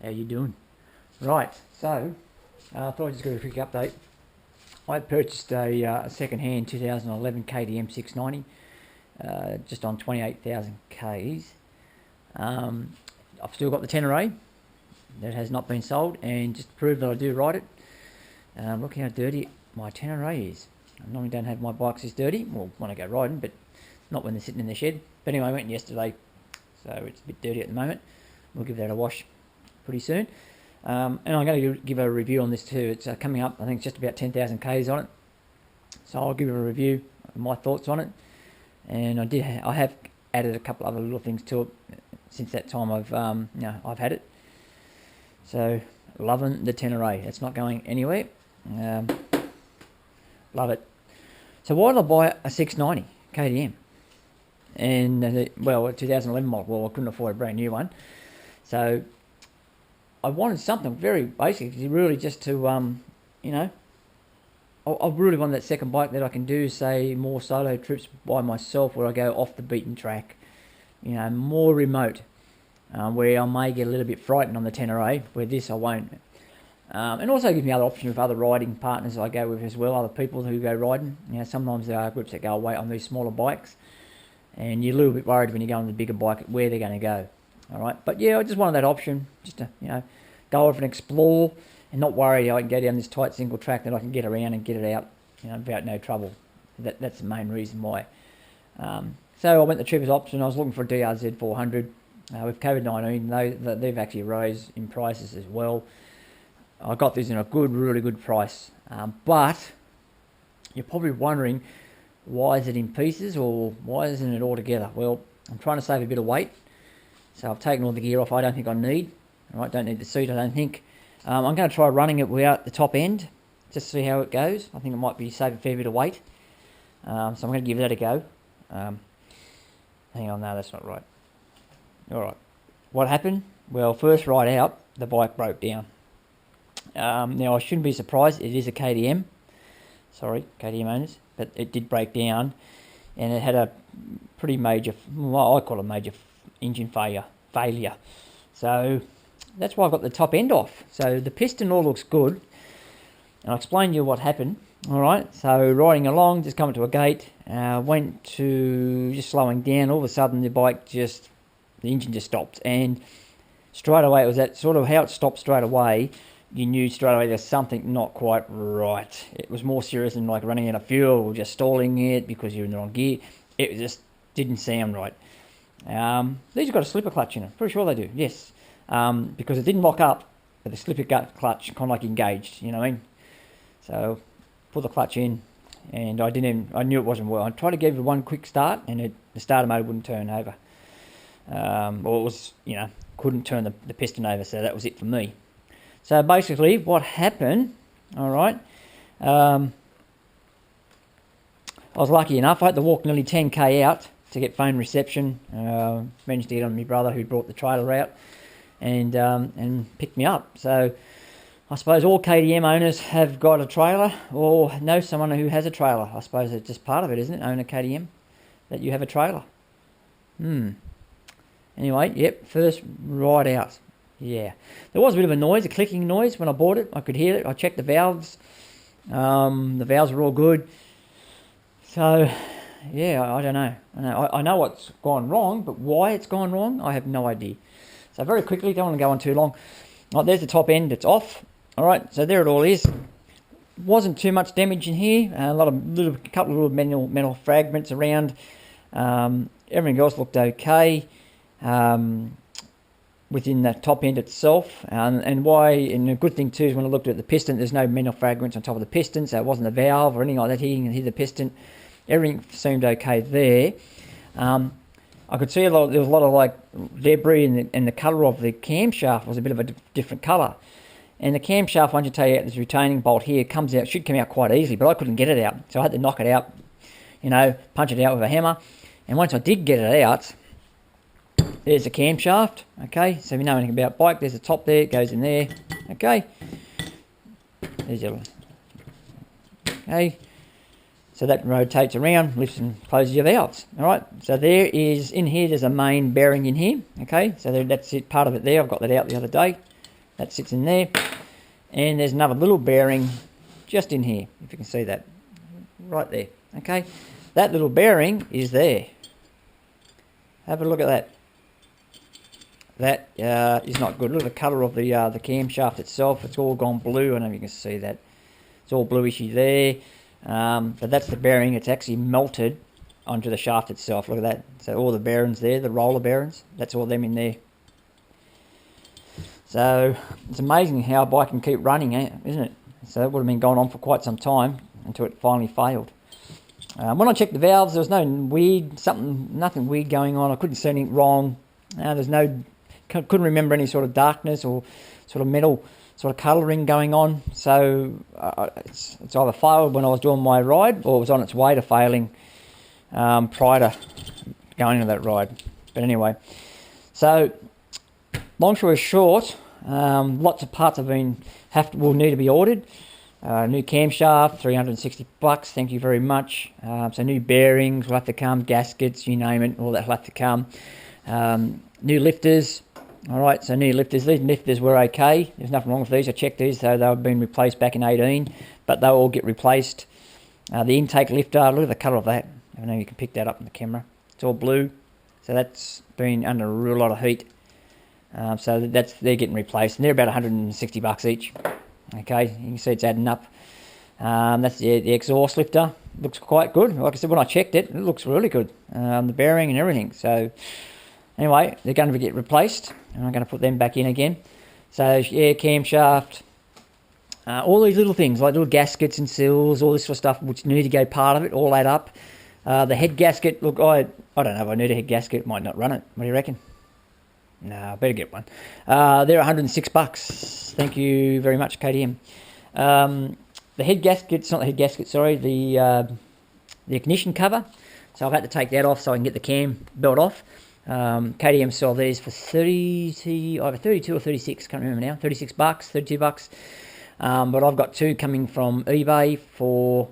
How you doing? Right, so I thought I'd just give a quick update. I purchased a second-hand 2011 KTM 690, just on 28,000 Ks. I've still got the Tenere that has not been sold, and just to prove that I do ride it, look how dirty my Tenere is. I normally don't have my bikes this dirty, well, when I go riding, but not when they're sitting in the shed. But anyway, I went yesterday, so it's a bit dirty at the moment. We'll give that a wash pretty soon. And I'm going to give a review on this too. It's coming up, I think it's just about 10,000 Ks on it. So I'll give a review, my thoughts on it. And I have added a couple other little things to it since that time I've had it. So loving the Tenere. It's not going anywhere. Love it. So why did I buy a 690 KTM? And a 2011 model. Well, I couldn't afford a brand new one. So I wanted something very basic, really just to, I really wanted that second bike that I can do, say, more solo trips by myself where I go off the beaten track, more remote, where I may get a little bit frightened on the Tenere, where this I won't. And also gives me other options with other riding partners I go with as well, other people who go riding. Sometimes there are groups that go away on these smaller bikes, and you're a little bit worried when you go on the bigger bike where they're going to go. All right, but yeah, I just wanted that option, just to go off and explore, and not worry I can go down this tight single track, that I can get around and get it out, without no trouble. That's the main reason why. So I went the cheapest option. I was looking for a DRZ 400. With COVID-19, they've actually rose in prices as well. I got this in a really good price. But you're probably wondering, why is it in pieces, or why isn't it all together? Well, I'm trying to save a bit of weight. So I've taken all the gear off I don't think I need. All right, don't need the seat, I don't think. I'm going to try running it without the top end, just to see how it goes. I think it might be save a fair bit of weight. So I'm going to give that a go. Hang on, no, that's not right. All right. What happened? Well, first ride out, the bike broke down. Now, I shouldn't be surprised. It is a KTM. Sorry, KTM owners. But it did break down, and it had a pretty major, well, I call it a major engine failure. So that's why I've got the top end off. So the piston all looks good, and I'll explain to you what happened. All right, so riding along, just coming to a gate, went to just slowing down. All of a sudden, the engine just stopped, and straight away it was that sort of how it stopped straight away. You knew straight away there's something not quite right. It was more serious than like running out of fuel or just stalling it because you're in the wrong gear. It just didn't sound right. These have got a slipper clutch in it. Pretty sure they do, yes. Because it didn't lock up, but the slipper clutch kind of like engaged, you know what I mean? So, put the clutch in, and I knew it wasn't well. I tried to give it one quick start, and the starter motor wouldn't turn over. Or it was, couldn't turn the piston over, so that was it for me. So basically, what happened, all right, I was lucky enough. I had to walk nearly 10k out to get phone reception. Managed to get on my brother who brought the trailer out and picked me up. So I suppose all KTM owners have got a trailer or know someone who has a trailer. I suppose it's just part of it, isn't it? Own a KTM, that you have a trailer. Anyway, yep, first ride out. Yeah, there was a bit of a noise, a clicking noise when I bought it. I could hear it. I checked the valves. The valves were all good. So, yeah, I don't know. I know what's gone wrong, but why it's gone wrong, I have no idea. So very quickly, don't want to go on too long. Right, there's the top end. It's off. All right, so there it all is. Wasn't too much damage in here. A couple of little metal fragments around. Everything else looked okay. Within the top end itself, and a good thing too is when I looked at the piston, there's no metal fragments on top of the piston, so it wasn't a valve or anything like that. You can hear the piston. Everything seemed okay there. I could see there was a lot of like debris, and the colour of the camshaft was a bit of a different colour. And the camshaft, once you take out this retaining bolt here, should come out quite easily, but I couldn't get it out, so I had to knock it out, punch it out with a hammer. And once I did get it out, there's the camshaft, okay, so if you know anything about bike, there's the top there, it goes in there, okay, there's your, okay, so that rotates around, lifts and closes your valves, alright, so there's a main bearing in here, okay, so that's it, part of it there, I've got that out the other day, That sits in there. And there's another little bearing just in here, if you can see that. Right there, okay? That little bearing is there. Have a look at that. That is not good. Look at the colour of the camshaft itself. It's all gone blue. I don't know if you can see that. It's all bluishy there. But that's the bearing. It's actually melted onto the shaft itself. Look at that. So all the bearings there, the roller bearings, that's all them in there. So it's amazing how a bike can keep running, isn't it? So it would have been going on for quite some time until it finally failed. When I checked the valves, there was nothing weird going on. I couldn't see anything wrong. Couldn't remember any sort of darkness or sort of metal sort of colouring going on. So it's either failed when I was doing my ride, or it was on its way to failing prior to going into that ride. But anyway, so long story short, lots of parts will need to be ordered. New camshaft, $360. Thank you very much. So new bearings will have to come, gaskets, you name it, all that will have to come. New lifters. All right, so new lifters. These lifters were okay. There's nothing wrong with these. I checked these, so they've been replaced back in 18, but they'll all get replaced. The intake lifter, look at the colour of that. I know you can pick that up in the camera. It's all blue, so that's been under a real lot of heat. So they're getting replaced, and they're about $160 each. Okay, you can see it's adding up. That's the exhaust lifter. Looks quite good. Like I said, when I checked it, it looks really good. The bearing and everything. So anyway, they're going to get replaced, and I'm going to put them back in again. So yeah, camshaft, all these little things like little gaskets and seals, all this sort of stuff which need to go part of it, all add up. The head gasket, look, I don't know if I need a head gasket. Might not run it. What do you reckon? No, I better get one. They're $106. Thank you very much, KTM. The head gasket's not the head gasket, sorry, the ignition cover. So I've had to take that off so I can get the cam belt off. KTM sell these for either 32 or 36, can't remember now. $36, $32. But I've got two coming from eBay for,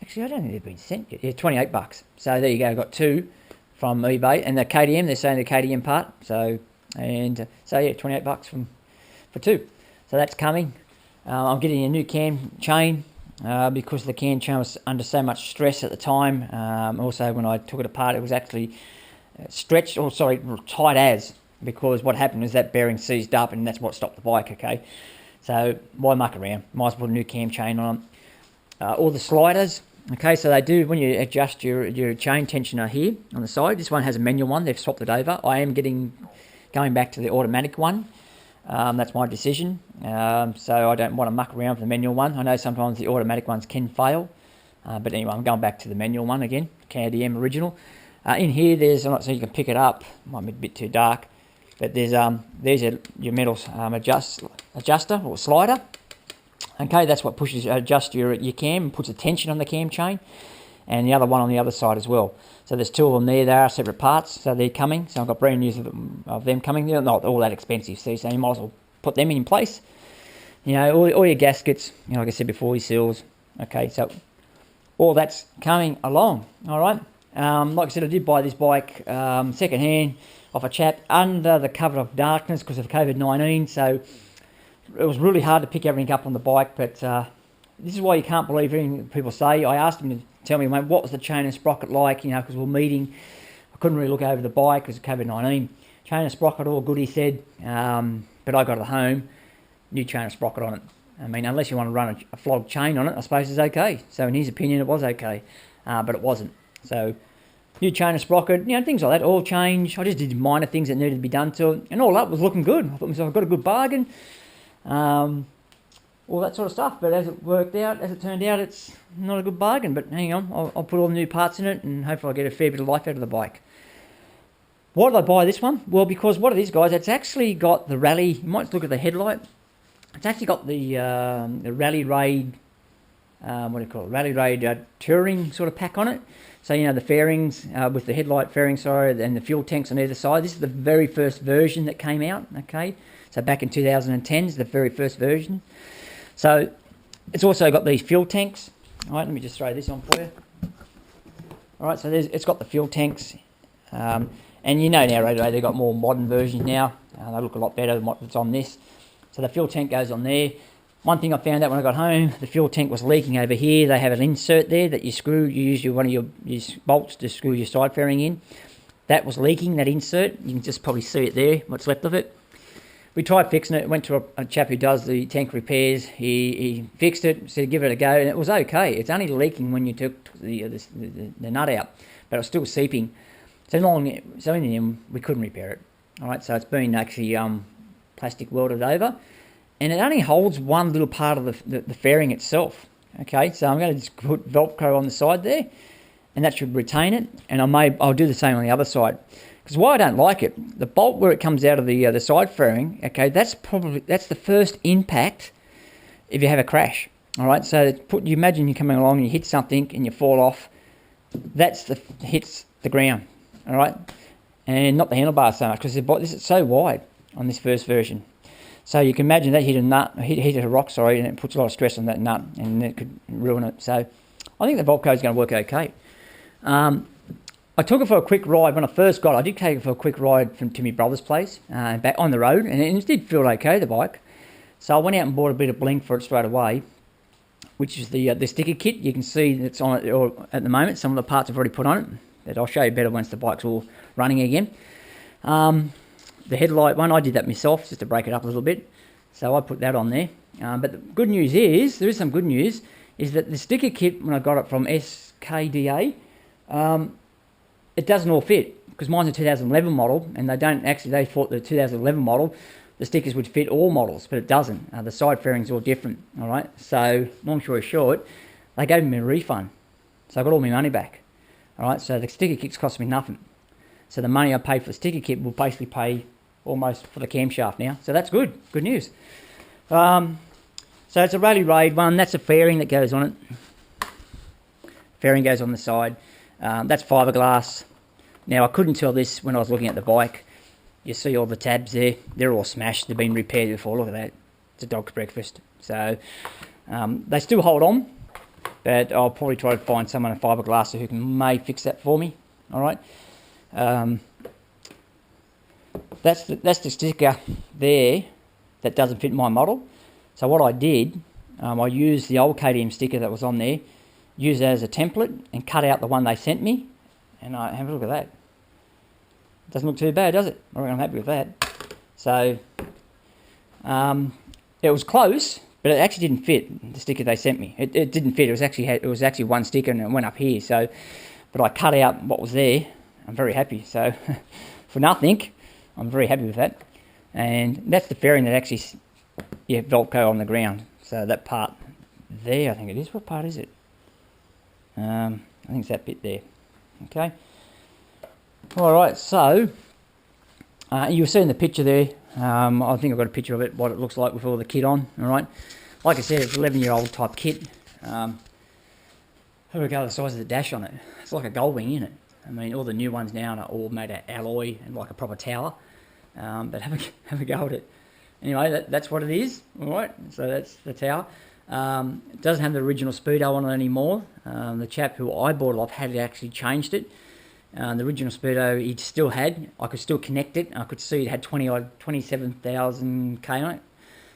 actually I don't think they've been sent yet. Yeah, $28. So there you go, I've got two from eBay, and the KTM, they're saying the KTM part. So yeah, $28 for two. So that's coming. I'm getting a new cam chain because the cam chain was under so much stress at the time. Also, when I took it apart, it was actually tight as, because what happened is that bearing seized up, and that's what stopped the bike. Okay, so why muck around? Might as well put a new cam chain on. All the sliders. Okay, so they do, when you adjust your chain tensioner here on the side, this one has a manual one, they've swapped it over. I am going back to the automatic one. That's my decision. So I don't want to muck around with the manual one. I know sometimes the automatic ones can fail. But anyway, I'm going back to the manual one again, KTM original. In here, I'm not so you can pick it up. Might be a bit too dark. But there's your metal adjuster or slider. Okay, that's what adjusts your cam and puts a tension on the cam chain, and the other one on the other side as well. So there's two of them there. They are separate parts, so they're coming. So I've got brand news of them coming. They're not all that expensive, see, so you might as well put them in place. You know, all your gaskets, like I said before, your seals. Okay, so all that's coming along, all right? Like I said, I did buy this bike second hand off a chap under the cover of darkness because of COVID-19, so it was really hard to pick everything up on the bike, but this is why you can't believe everything people say. I asked him to tell me, mate, what was the chain and sprocket like, because we were meeting. I couldn't really look over the bike because of COVID-19. Chain and sprocket, all good, he said, but I got it home, new chain and sprocket on it. I mean, unless you want to run a flog chain on it, I suppose it's okay. So in his opinion, it was okay, but it wasn't. So new chain and sprocket, things like that, all change. I just did minor things that needed to be done to it, and all that was looking good. I thought myself, I got a good bargain. All that sort of stuff, but as it turned out, it's not a good bargain. But hang on, I'll put all the new parts in it, and hopefully I'll get a fair bit of life out of the bike. Why did I buy this one? Well, because what it is, guys, it's actually got the rally. You might look at the headlight. It's actually got the Rally Raid, Rally Raid touring sort of pack on it. So the fairings with the headlight fairing, and the fuel tanks on either side. This is the very first version that came out. Okay. So back in 2010 is the very first version. So it's also got these fuel tanks. All right, let me just throw this on for you. All right, so it's got the fuel tanks. And now, they've got more modern versions now. They look a lot better than what's on this. So the fuel tank goes on there. One thing I found out when I got home, the fuel tank was leaking over here. They have an insert there that you screw. You use one of your bolts to screw your side fairing in. That was leaking, that insert. You can just probably see it there, what's left of it. We tried fixing it. Went to a chap who does the tank repairs. He fixed it, said give it a go, and it was okay. It's only leaking when you took the nut out, but it was still seeping. So in the end, we couldn't repair it. All right, so it's been actually plastic welded over, and it only holds one little part of the fairing itself. Okay, so I'm going to just put Velcro on the side there, and that should retain it. And I'll do the same on the other side. Because why I don't like it, the bolt where it comes out of the side fairing, okay, that's the first impact if you have a crash. All right, so you imagine you're coming along and you hit something and you fall off. Hits the ground. All right, and not the handlebar so much because this is so wide on this first version. So you can imagine that hit a rock, and it puts a lot of stress on that nut, and it could ruin it. So I think the Volco is going to work okay. I took it for a quick ride when I first got it. I did take it for a quick ride to my brother's place, back on the road, and it did feel okay, the bike. So I went out and bought a bit of bling for it straight away, which is the sticker kit. You can see that's on it at the moment. Some of the parts I've already put on it, that I'll show you better once the bike's all running again. The headlight one, I did that myself just to break it up a little bit. So I put that on there. But the good news is, there is some good news, is that the sticker kit, when I got it from SKDA, it doesn't all fit, because mine's a 2011 model, and they thought the 2011 model, the stickers would fit all models, but it doesn't. The side fairing's all different, all right? So, long story short, they gave me a refund. So I got all my money back, all right? So the sticker kits cost me nothing. So the money I paid for the sticker kit will basically pay almost for the camshaft now. So that's good news. So it's a Rally Raid one. That's a fairing that goes on it. Fairing goes on the side. That's fiberglass. Now, I couldn't tell this when I was looking at the bike. You see all the tabs there. They're all smashed. They've been repaired before. Look at that. It's a dog's breakfast. So they still hold on, but I'll probably try to find someone in fiberglass who may fix that for me. All right. That's the sticker there that doesn't fit my model. So what I did, I used the old KTM sticker that was on there, used that as a template, and cut out the one they sent me. And I have a look at that. Doesn't look too bad, does it? I reckon I'm happy with that. So it was close, but it actually didn't fit the sticker they sent me. It didn't fit. It was actually one sticker, and it went up here. So, but I cut out what was there. I'm very happy. So for nothing, I'm very happy with that. And that's the fairing that actually, Velcro on the ground. So that part there, I think it is. What part is it? I think it's that bit there. Okay. All right. So you'll see in the picture there. I think I've got a picture of it, what it looks like with all the kit on. All right. Like I said, it's 11-year-old type kit. Have a look at the size of the dash on it. It's like a gold wing, isn't it? I mean, all the new ones now are all made out of alloy and like a proper tower. But have a go at it. Anyway, that's what it is. All right. So that's the tower. It doesn't have the original speedo on it anymore. The chap who I bought it off had actually changed it. The original speedo he still had. I could still connect it. I could see it had 27,000 k on it.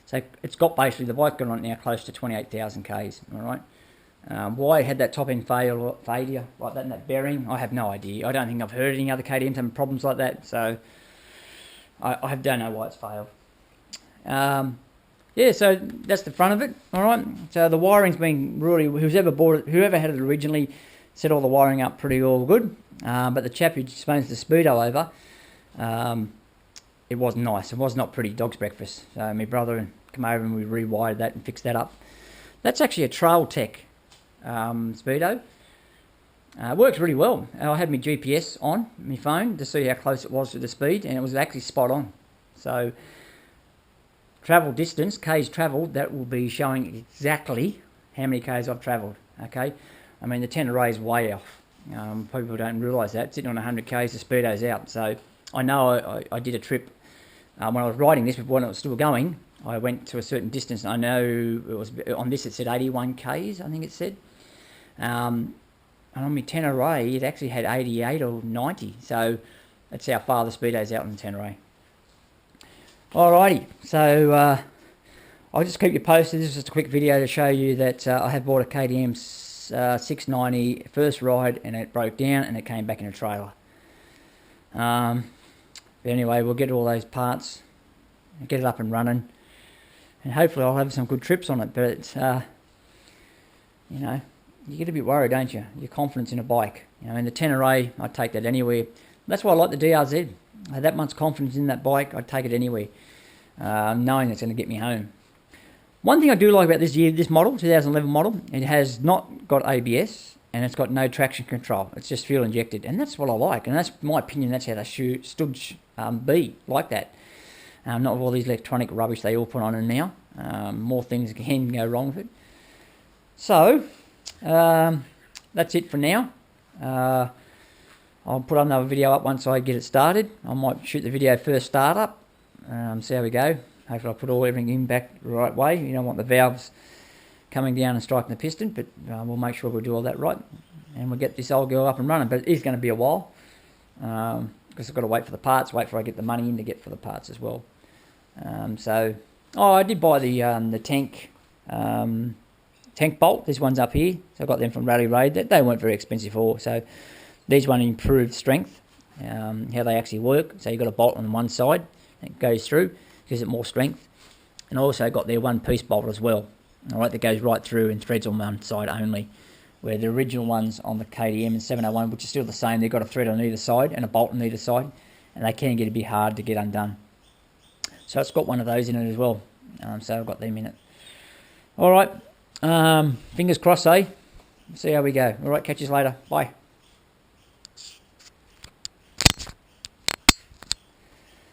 So it's got basically, the bike got on it now close to 28,000 k's. All right. Why it had that top end failure like that in that bearing, I have no idea. I don't think I've heard any other KTMs having problems like that. So I don't know why it's failed. Yeah, so that's the front of it. All right. So the wiring's been really, whoever had it originally set all the wiring up pretty all good. But the chap who changed the speedo over, it wasn't nice. It was not pretty. Dog's breakfast. So my brother came over and we rewired that and fixed that up. That's actually a Trail Tech speedo. It works really well. I had my GPS on my phone to see how close it was to the speed, and it was actually spot on. So travel distance, K's travelled, that will be showing exactly how many K's I've travelled. Okay, I mean the Tenere is way off. People don't realise that. Sitting on 100 K's, the speedo's out. So I know I did a trip when I was riding this, when it was still going. I went to a certain distance, and I know it was on this. It said 81 K's, I think it said. And on my Tenere, it actually had 88 or 90. So that's how far the speedo's out on the Tenere. Alrighty, so I'll just keep you posted. This is just a quick video to show you that I have bought a KTM 690 first ride, and it broke down and it came back in a trailer. But anyway, we'll get all those parts, get it up and running, and hopefully I'll have some good trips on it. But you know, you get a bit worried, don't you? Your confidence in a bike. You know, in the 10RA, I'd take that anywhere. That's why I like the DRZ. I had that much confidence in that bike, I'd take it anywhere, knowing it's going to get me home. One thing I do like about this model, 2011 model, it has not got ABS and it's got no traction control. It's just fuel injected, and that's what I like. And that's my opinion. That's how they should be like that. Not with all these electronic rubbish they all put on it now. More things can go wrong with it. So that's it for now. I'll put another video up once I get it started. I might shoot the video first startup, see how we go. Hopefully I'll put everything in back the right way. You don't want the valves coming down and striking the piston, but we'll make sure we'll do all that right. And we'll get this old girl up and running. But it is going to be a while, because I've got to wait for the parts, wait for I get the money in to get for the parts as well. I did buy the tank bolt. This one's up here, so I got them from Rally Road. They weren't very expensive for. So these one improved strength, how they actually work. So you've got a bolt on one side, it goes through, gives it more strength. And I also got their one-piece bolt as well, all right, that goes right through and threads on one side only, where the original ones on the KTM and 701, which is still the same, they've got a thread on either side and a bolt on either side, and they can get a bit hard to get undone. So it's got one of those in it as well, so I've got them in it. All right, fingers crossed, eh? See how we go. All right, catch you later. Bye.